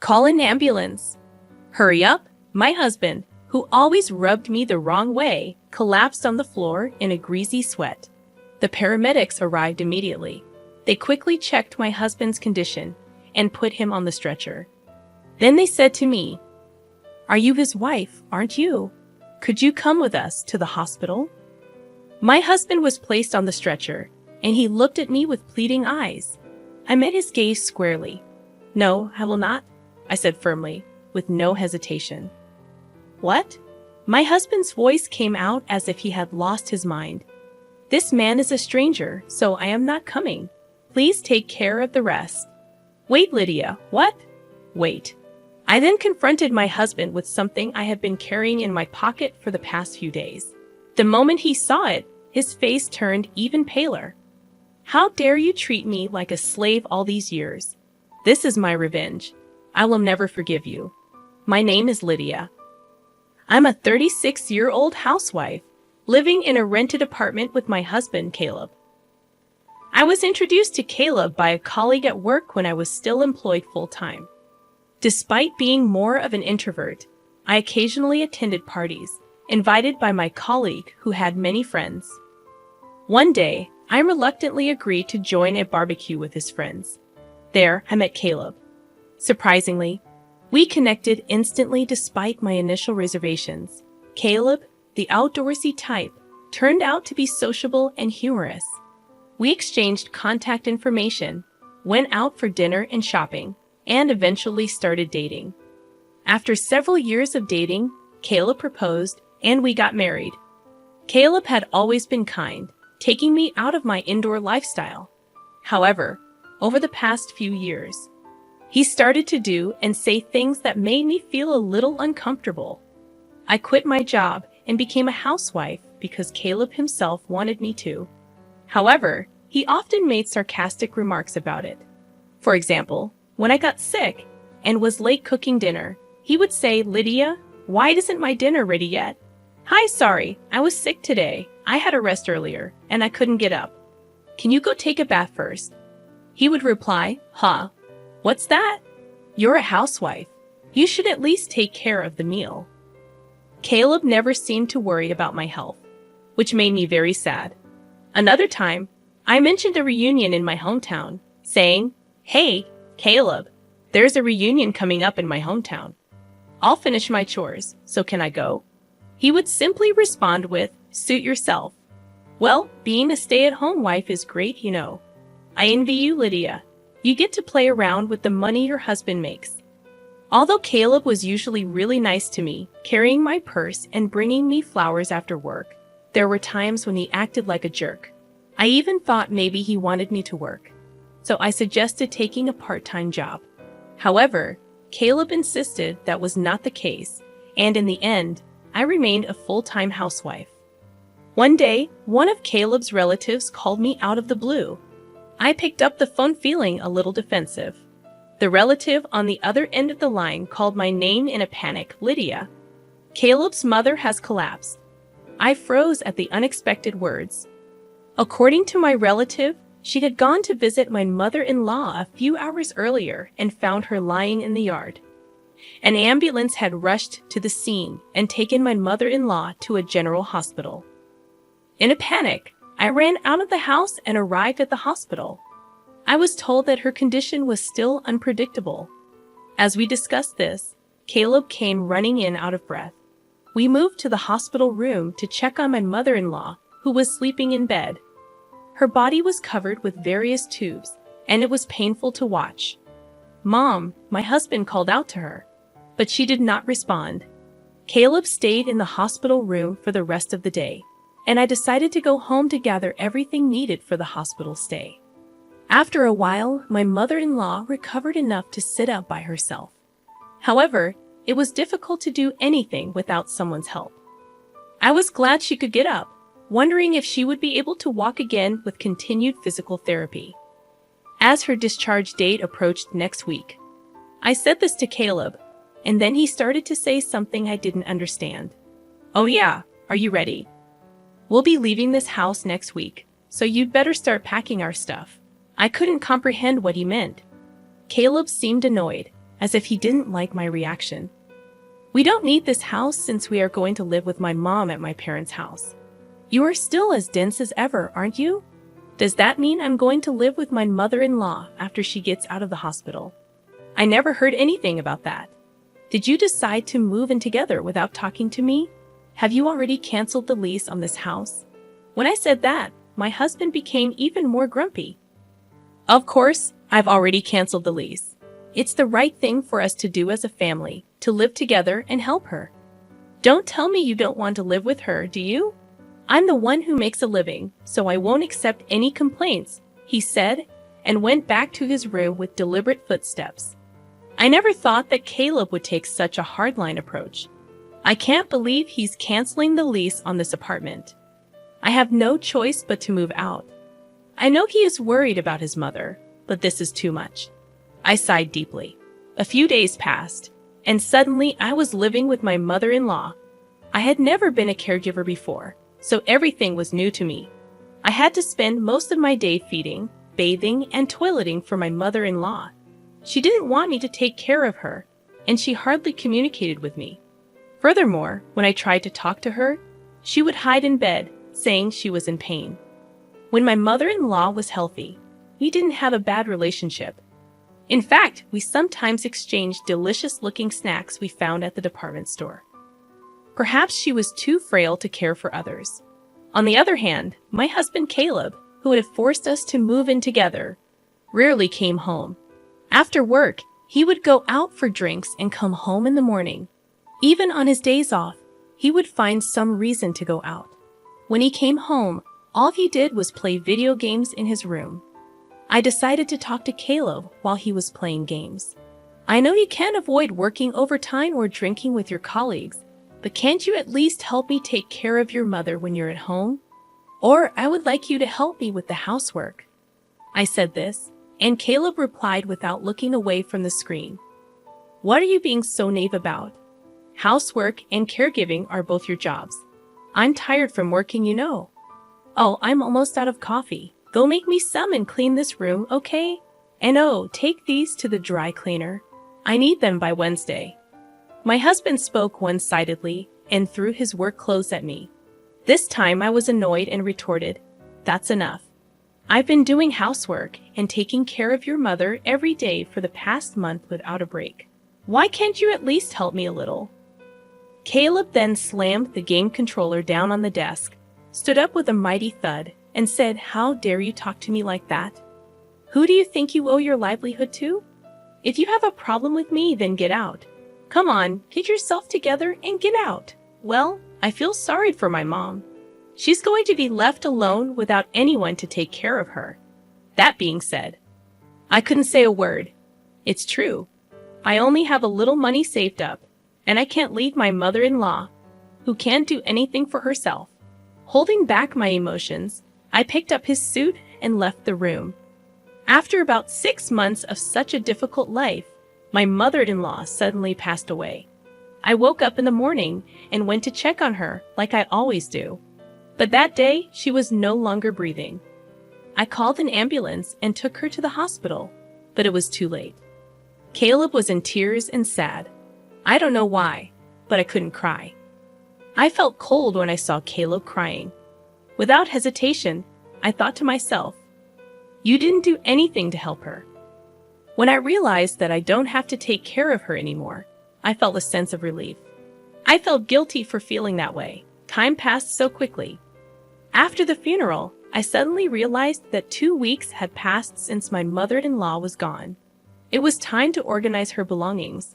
Call an ambulance. Hurry up. My husband, who always rubbed me the wrong way, collapsed on the floor in a greasy sweat. The paramedics arrived immediately. They quickly checked my husband's condition and put him on the stretcher. Then they said to me, "Are you his wife, aren't you? Could you come with us to the hospital?" My husband was placed on the stretcher, and he looked at me with pleading eyes. I met his gaze squarely. "No, I will not," I said firmly, with no hesitation. "What?" My husband's voice came out as if he had lost his mind. "This man is a stranger, so I am not coming. Please take care of the rest." "Wait, Lydia, what?" "Wait." I then confronted my husband with something I had been carrying in my pocket for the past few days. The moment he saw it, his face turned even paler. "How dare you treat me like a slave all these years? This is my revenge. I will never forgive you. My name is Lydia. I'm a 36-year-old housewife, living in a rented apartment with my husband, Caleb. I was introduced to Caleb by a colleague at work when I was still employed full-time. Despite being more of an introvert, I occasionally attended parties, invited by my colleague who had many friends. One day, I reluctantly agreed to join a barbecue with his friends. There, I met Caleb. Surprisingly, we connected instantly despite my initial reservations. Caleb, the outdoorsy type, turned out to be sociable and humorous. We exchanged contact information, went out for dinner and shopping, and eventually started dating. After several years of dating, Caleb proposed, and we got married. Caleb had always been kind, taking me out of my indoor lifestyle. However, over the past few years, he started to do and say things that made me feel a little uncomfortable. I quit my job and became a housewife because Caleb himself wanted me to. However, he often made sarcastic remarks about it. For example, when I got sick and was late cooking dinner, he would say, "Lydia, why isn't my dinner ready yet?" "Hi, sorry, I was sick today. I had a rest earlier, and I couldn't get up. Can you go take a bath first?" He would reply, "Huh? What's that? You're a housewife. You should at least take care of the meal." Caleb never seemed to worry about my health, which made me very sad. Another time, I mentioned a reunion in my hometown, saying, "Hey, Caleb, there's a reunion coming up in my hometown. I'll finish my chores, so can I go?" He would simply respond with, "Suit yourself." Well, being a stay-at-home wife is great, you know. I envy you, Lydia. You get to play around with the money your husband makes. Although Caleb was usually really nice to me, carrying my purse and bringing me flowers after work, there were times when he acted like a jerk. I even thought maybe he wanted me to work, so I suggested taking a part-time job. However, Caleb insisted that was not the case, and in the end, I remained a full-time housewife. One day, one of Caleb's relatives called me out of the blue. I picked up the phone feeling a little defensive. The relative on the other end of the line called my name in a panic, "Lydia. Caleb's mother has collapsed." I froze at the unexpected words. According to my relative, she had gone to visit my mother-in-law a few hours earlier and found her lying in the yard. An ambulance had rushed to the scene and taken my mother-in-law to a general hospital. In a panic, I ran out of the house and arrived at the hospital. I was told that her condition was still unpredictable. As we discussed this, Caleb came running in out of breath. We moved to the hospital room to check on my mother-in-law, who was sleeping in bed. Her body was covered with various tubes, and it was painful to watch. "Mom," my husband called out to her, but she did not respond. Caleb stayed in the hospital room for the rest of the day, and I decided to go home to gather everything needed for the hospital stay. After a while, my mother-in-law recovered enough to sit up by herself. However, it was difficult to do anything without someone's help. I was glad she could get up, wondering if she would be able to walk again with continued physical therapy. As her discharge date approached next week, I said this to Caleb, and then he started to say something I didn't understand. "Oh yeah, are you ready? We'll be leaving this house next week, so you'd better start packing our stuff." I couldn't comprehend what he meant. Caleb seemed annoyed, as if he didn't like my reaction. "We don't need this house since we are going to live with my mom at my parents' house." "You are still as dense as ever, aren't you? Does that mean I'm going to live with my mother-in-law after she gets out of the hospital?" "I never heard anything about that. Did you decide to move in together without talking to me? Have you already canceled the lease on this house?" When I said that, my husband became even more grumpy. "Of course, I've already canceled the lease. It's the right thing for us to do as a family, to live together and help her." "Don't tell me you don't want to live with her, do you? I'm the one who makes a living, so I won't accept any complaints," he said, and went back to his room with deliberate footsteps. I never thought that Caleb would take such a hardline approach. I can't believe he's canceling the lease on this apartment. I have no choice but to move out. I know he is worried about his mother, but this is too much. I sighed deeply. A few days passed, and suddenly I was living with my mother-in-law. I had never been a caregiver before, so everything was new to me. I had to spend most of my day feeding, bathing, and toileting for my mother-in-law. She didn't want me to take care of her, and she hardly communicated with me. Furthermore, when I tried to talk to her, she would hide in bed, saying she was in pain. When my mother-in-law was healthy, we didn't have a bad relationship. In fact, we sometimes exchanged delicious-looking snacks we found at the department store. Perhaps she was too frail to care for others. On the other hand, my husband Caleb, who had forced us to move in together, rarely came home. After work, he would go out for drinks and come home in the morning. Even on his days off, he would find some reason to go out. When he came home, all he did was play video games in his room. I decided to talk to Caleb while he was playing games. "I know you can't avoid working overtime or drinking with your colleagues, but can't you at least help me take care of your mother when you're at home? Or I would like you to help me with the housework." I said this, and Caleb replied without looking away from the screen. "What are you being so naive about? Housework and caregiving are both your jobs. I'm tired from working, you know." "Oh, I'm almost out of coffee. Go make me some and clean this room, okay? And oh, take these to the dry cleaner. I need them by Wednesday." My husband spoke one-sidedly and threw his work clothes at me. This time I was annoyed and retorted, "That's enough. I've been doing housework and taking care of your mother every day for the past month without a break. Why can't you at least help me a little?" Caleb then slammed the game controller down on the desk, stood up with a mighty thud, and said, "How dare you talk to me like that? Who do you think you owe your livelihood to? If you have a problem with me, then get out. Come on, get yourself together and get out." Well, I feel sorry for my mom. She's going to be left alone without anyone to take care of her. That being said, I couldn't say a word. It's true. I only have a little money saved up, and I can't leave my mother-in-law, who can't do anything for herself. Holding back my emotions, I picked up his suit and left the room. After about 6 months of such a difficult life, my mother-in-law suddenly passed away. I woke up in the morning and went to check on her like I always do. But that day, she was no longer breathing. I called an ambulance and took her to the hospital, but it was too late. Caleb was in tears and sad. I don't know why, but I couldn't cry. I felt cold when I saw Caleb crying. Without hesitation, I thought to myself, "You didn't do anything to help her." When I realized that I don't have to take care of her anymore, I felt a sense of relief. I felt guilty for feeling that way. Time passed so quickly. After the funeral, I suddenly realized that 2 weeks had passed since my mother-in-law was gone. It was time to organize her belongings.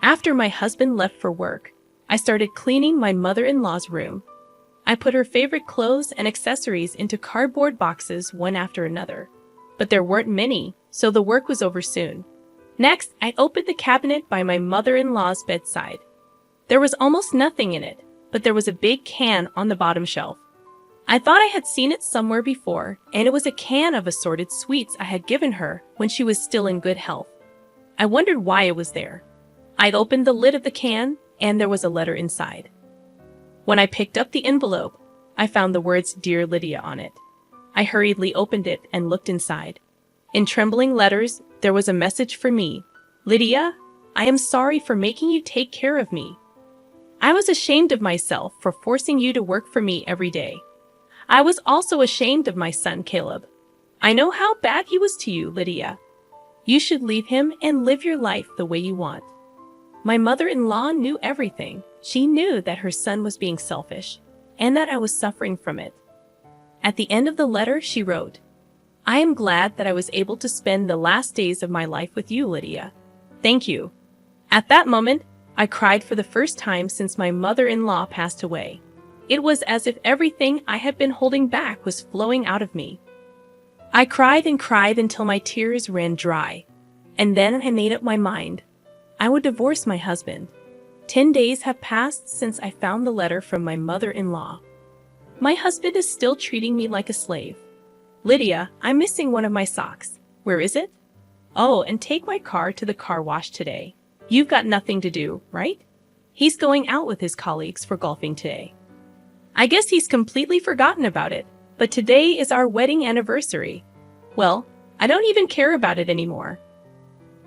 After my husband left for work, I started cleaning my mother-in-law's room. I put her favorite clothes and accessories into cardboard boxes one after another. But there weren't many, so the work was over soon. Next, I opened the cabinet by my mother-in-law's bedside. There was almost nothing in it, but there was a big can on the bottom shelf. I thought I had seen it somewhere before, and it was a can of assorted sweets I had given her when she was still in good health. I wondered why it was there. I'd opened the lid of the can, and there was a letter inside. When I picked up the envelope, I found the words "Dear Lydia" on it. I hurriedly opened it and looked inside. In trembling letters, there was a message for me. "Lydia, I am sorry for making you take care of me. I was ashamed of myself for forcing you to work for me every day. I was also ashamed of my son, Caleb. I know how bad he was to you, Lydia. You should leave him and live your life the way you want. My mother-in-law knew everything. She knew that her son was being selfish, and that I was suffering from it. At the end of the letter, she wrote, I am glad that I was able to spend the last days of my life with you, Lydia. Thank you. At that moment, I cried for the first time since my mother-in-law passed away. It was as if everything I had been holding back was flowing out of me. I cried and cried until my tears ran dry, and then I made up my mind. I would divorce my husband. 10 days have passed since I found the letter from my mother-in-law. My husband is still treating me like a slave. Lydia, I'm missing one of my socks. Where is it? Oh, and take my car to the car wash today. You've got nothing to do, right? He's going out with his colleagues for golfing today. I guess he's completely forgotten about it, but today is our wedding anniversary. Well, I don't even care about it anymore.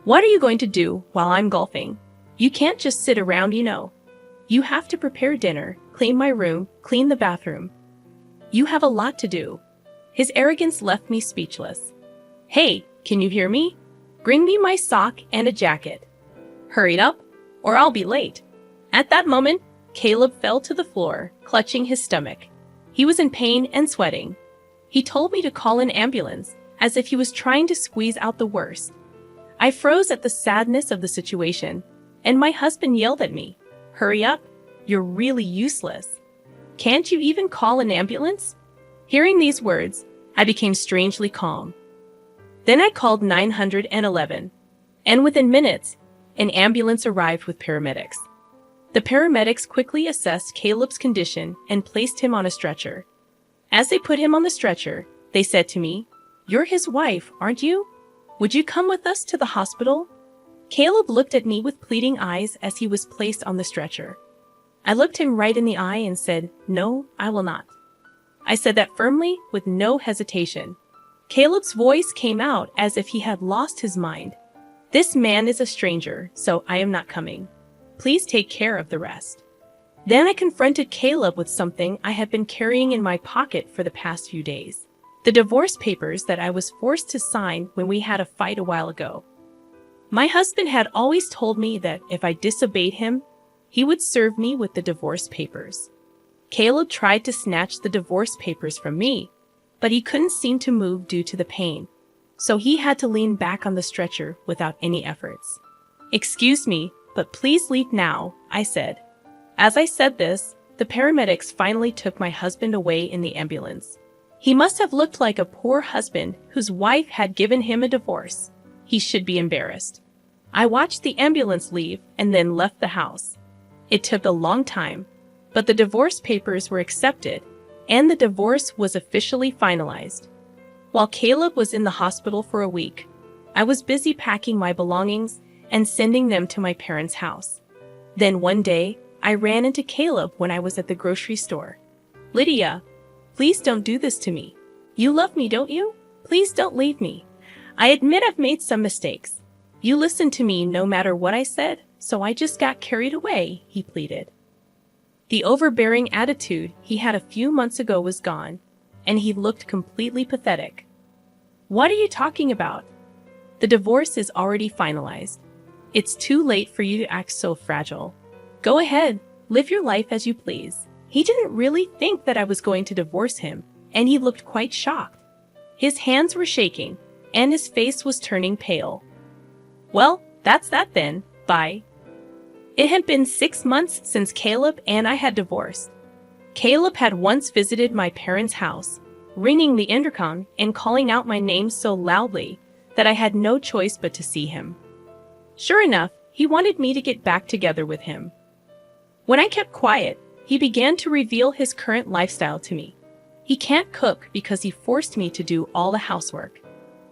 What are you going to do while I'm golfing? You can't just sit around, you know. You have to prepare dinner, clean my room, clean the bathroom. You have a lot to do. His arrogance left me speechless. Hey, can you hear me? Bring me my sock and a jacket. Hurry up, or I'll be late. At that moment, Caleb fell to the floor, clutching his stomach. He was in pain and sweating. He told me to call an ambulance, as if he was trying to squeeze out the worst. I froze at the sadness of the situation, and my husband yelled at me, Hurry up, you're really useless. Can't you even call an ambulance? Hearing these words, I became strangely calm. Then I called 911, and within minutes, an ambulance arrived with paramedics. The paramedics quickly assessed Caleb's condition and placed him on a stretcher. As they put him on the stretcher, they said to me, You're his wife, aren't you? Would you come with us to the hospital? Caleb looked at me with pleading eyes as he was placed on the stretcher. I looked him right in the eye and said, No, I will not. I said that firmly, with no hesitation. Caleb's voice came out as if he had lost his mind. This man is a stranger, so I am not coming. Please take care of the rest. Then I confronted Caleb with something I had been carrying in my pocket for the past few days. The divorce papers that I was forced to sign when we had a fight a while ago. My husband had always told me that if I disobeyed him, he would serve me with the divorce papers. Caleb tried to snatch the divorce papers from me, but he couldn't seem to move due to the pain, so he had to lean back on the stretcher without any efforts. Excuse me, but please leave now, I said. As I said this, the paramedics finally took my husband away in the ambulance. He must have looked like a poor husband whose wife had given him a divorce. He should be embarrassed. I watched the ambulance leave and then left the house. It took a long time, but the divorce papers were accepted, and the divorce was officially finalized. While Caleb was in the hospital for a week, I was busy packing my belongings and sending them to my parents' house. Then one day, I ran into Caleb when I was at the grocery store. Lydia, please don't do this to me. You love me, don't you? Please don't leave me. I admit I've made some mistakes. You listened to me no matter what I said, so I just got carried away, he pleaded. The overbearing attitude he had a few months ago was gone, and he looked completely pathetic. What are you talking about? The divorce is already finalized. It's too late for you to act so fragile. Go ahead, live your life as you please. He didn't really think that I was going to divorce him, and he looked quite shocked. His hands were shaking, and his face was turning pale. Well, that's that then. Bye. It had been 6 months since Caleb and I had divorced. Caleb had once visited my parents' house, ringing the intercom and calling out my name so loudly that I had no choice but to see him. Sure enough, he wanted me to get back together with him. When I kept quiet, he began to reveal his current lifestyle to me. He can't cook because he forced me to do all the housework.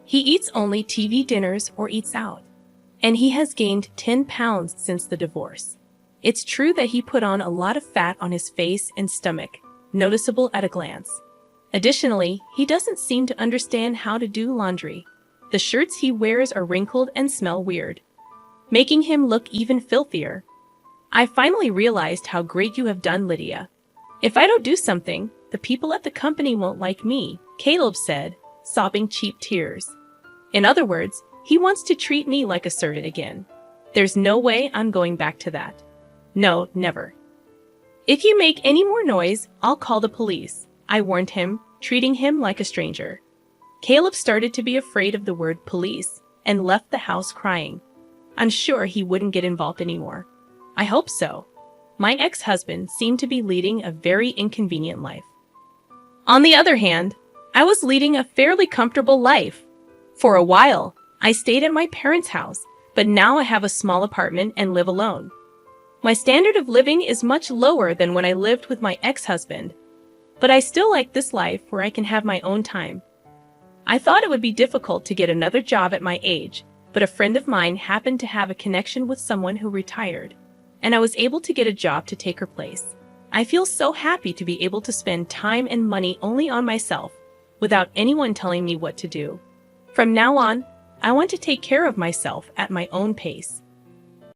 He eats only TV dinners or eats out. And he has gained 10 pounds since the divorce. It's true that he put on a lot of fat on his face and stomach, noticeable at a glance. Additionally, he doesn't seem to understand how to do laundry. The shirts he wears are wrinkled and smell weird. making him look even filthier. I finally realized how great you have done, Lydia. If I don't do something, the people at the company won't like me, Caleb said, sobbing cheap tears. In other words, he wants to treat me like a servant again. There's no way I'm going back to that. No, never. If you make any more noise, I'll call the police, I warned him, treating him like a stranger. Caleb started to be afraid of the word police and left the house crying. I'm sure he wouldn't get involved anymore. I hope so. My ex-husband seemed to be leading a very inconvenient life. On the other hand, I was leading a fairly comfortable life. For a while, I stayed at my parents' house, but now I have a small apartment and live alone. My standard of living is much lower than when I lived with my ex-husband, but I still like this life where I can have my own time. I thought it would be difficult to get another job at my age, but a friend of mine happened to have a connection with someone who retired, and I was able to get a job to take her place. I feel so happy to be able to spend time and money only on myself, without anyone telling me what to do. From now on, I want to take care of myself at my own pace.